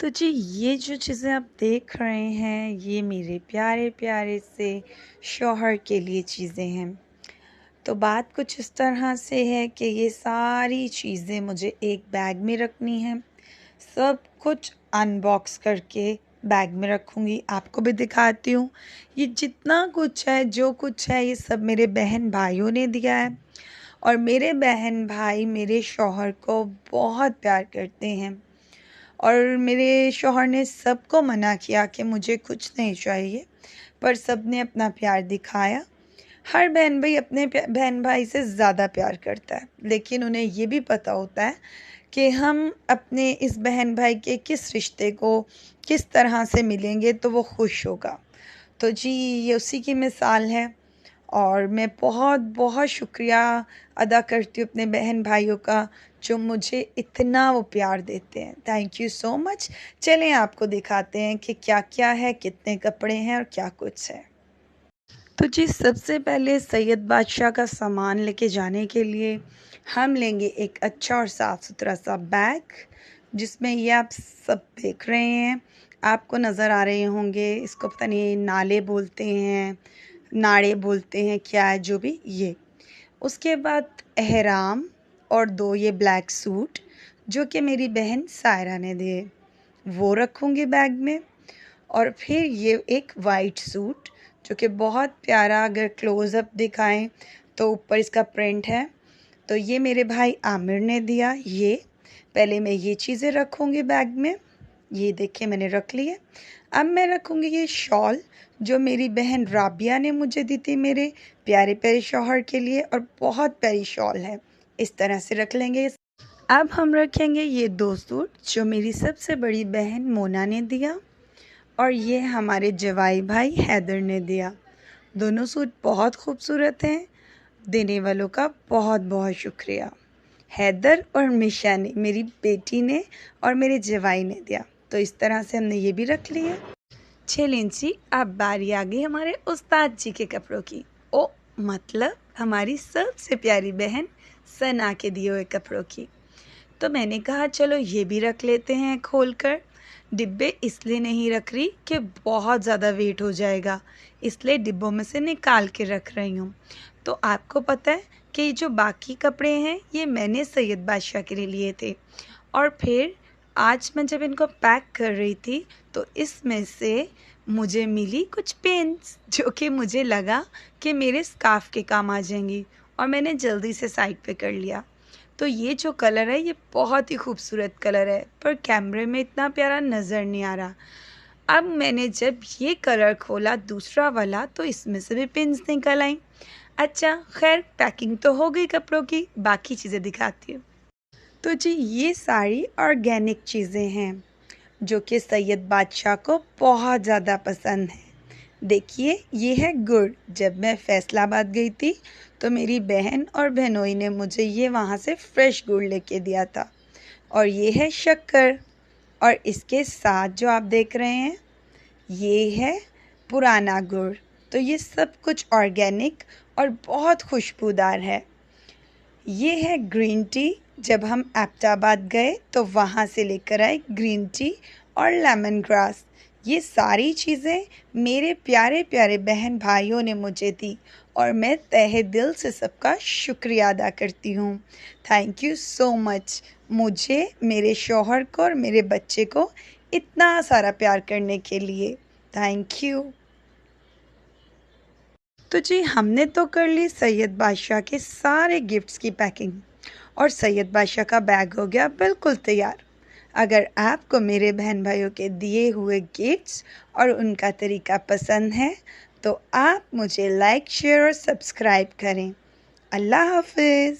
तो जी ये जो चीज़ें आप देख रहे हैं ये मेरे प्यारे प्यारे से शौहर के लिए चीज़ें हैं। तो बात कुछ इस तरह से है कि ये सारी चीज़ें मुझे एक बैग में रखनी है। सब कुछ अनबॉक्स करके बैग में रखूँगी, आपको भी दिखाती हूँ। ये जितना कुछ है, जो कुछ है, ये सब मेरे बहन भाइयों ने दिया है और मेरे बहन भाई मेरे शौहर को बहुत प्यार करते हैं। और मेरे शौहर ने सबको मना किया कि मुझे कुछ नहीं चाहिए, पर सब ने अपना प्यार दिखाया। हर बहन भाई अपने बहन भाई से ज़्यादा प्यार करता है, लेकिन उन्हें ये भी पता होता है कि हम अपने इस बहन भाई के किस रिश्ते को किस तरह से मिलेंगे तो वो खुश होगा। तो जी ये उसी की मिसाल है और मैं बहुत बहुत शुक्रिया अदा करती हूँ अपने बहन भाइयों का, जो मुझे इतना वो प्यार देते हैं। Thank you so much. चलें आपको दिखाते हैं कि क्या क्या है, कितने कपड़े हैं और क्या कुछ है। तो जी सबसे पहले सैयद बादशाह का सामान लेके जाने के लिए हम लेंगे एक अच्छा और साफ़ सुथरा सा बैग, जिसमें ये आप सब देख रहे हैं, आपको नज़र आ रहे होंगे। इसको पता नहीं नाले बोलते हैं, नाड़े बोलते हैं, क्या है जो भी ये। उसके बाद एहराम और 2 ये ब्लैक सूट जो कि मेरी बहन सायरा ने दिए, वो रखूँगी बैग में। और फिर ये एक वाइट सूट जो कि बहुत प्यारा, अगर क्लोज़अप दिखाएं तो ऊपर इसका प्रिंट है, तो ये मेरे भाई आमिर ने दिया। ये पहले मैं ये चीज़ें रखूँगी बैग में, ये देखिए मैंने रख ली है। अब मैं रखूँगी ये शॉल जो मेरी बहन राबिया ने मुझे दी थी मेरे प्यारे प्यारे शौहर के लिए, और बहुत प्यारी शॉल है, इस तरह से रख लेंगे। अब हम रखेंगे ये 2 सूट जो मेरी सबसे बड़ी बहन मोना ने दिया और ये हमारे जवाई भाई हैदर ने दिया। दोनों सूट बहुत खूबसूरत हैं, देने वालों का बहुत बहुत शुक्रिया। हैदर और मिशा ने, मेरी बेटी ने और मेरे जवाई ने दिया। तो इस तरह से हमने ये भी रख लिए। चलें जी, अब बारी आ गई हमारे उस्ताद जी के कपड़ों की। ओ मतलब हमारी सबसे प्यारी बहन सना के दिए हुए कपड़ों की। तो मैंने कहा चलो ये भी रख लेते हैं खोल कर। डिब्बे इसलिए नहीं रख रही कि बहुत ज़्यादा वेट हो जाएगा, इसलिए डिब्बों में से निकाल के रख रही हूँ। तो आपको पता है कि ये जो बाकी कपड़े हैं ये मैंने सैयद बादशाह के लिए लिए थे, और फिर आज मैं जब इनको पैक कर रही थी तो इसमें से मुझे मिली कुछ पेन्स जो कि मुझे लगा कि मेरे स्कार्फ के काम आ जाएंगी, और मैंने जल्दी से साइड पे कर लिया। तो ये जो कलर है ये बहुत ही खूबसूरत कलर है, पर कैमरे में इतना प्यारा नज़र नहीं आ रहा। अब मैंने जब ये कलर खोला दूसरा वाला तो इसमें से भी पिन्स निकल आई। अच्छा खैर, पैकिंग तो हो गई कपड़ों की, बाकी चीज़ें दिखाती हूँ। तो जी ये सारी ऑर्गेनिक चीज़ें हैं जो कि सैयद बादशाह को बहुत ज़्यादा पसंद है। देखिए ये है गुड़। जब मैं फैसलाबाद गई थी तो मेरी बहन और बहनोई ने मुझे ये वहाँ से फ्रेश गुड़ लेके दिया था। और ये है शक्कर, और इसके साथ जो आप देख रहे हैं ये है पुराना गुड़। तो ये सब कुछ ऑर्गेनिक और बहुत खुशबूदार है। ये है ग्रीन टी, जब हम एबटाबाद गए तो वहाँ से लेकर आए ग्रीन टी और लेमन ग्रास। ये सारी चीज़ें मेरे प्यारे प्यारे बहन भाइयों ने मुझे दी और मैं तहे दिल से सबका शुक्रिया अदा करती हूँ। थैंक यू सो मच, मुझे, मेरे शौहर को और मेरे बच्चे को इतना सारा प्यार करने के लिए। Thank you. तो जी हमने तो कर ली सैयद बादशाह के सारे गिफ्ट्स की पैकिंग, और सैयद बादशाह का बैग हो गया बिल्कुल तैयार। अगर आपको मेरे बहन भाइयों के दिए हुए गिफ्ट्स और उनका तरीका पसंद है तो आप मुझे लाइक, शेयर और सब्सक्राइब करें। अल्लाह हाफिज़।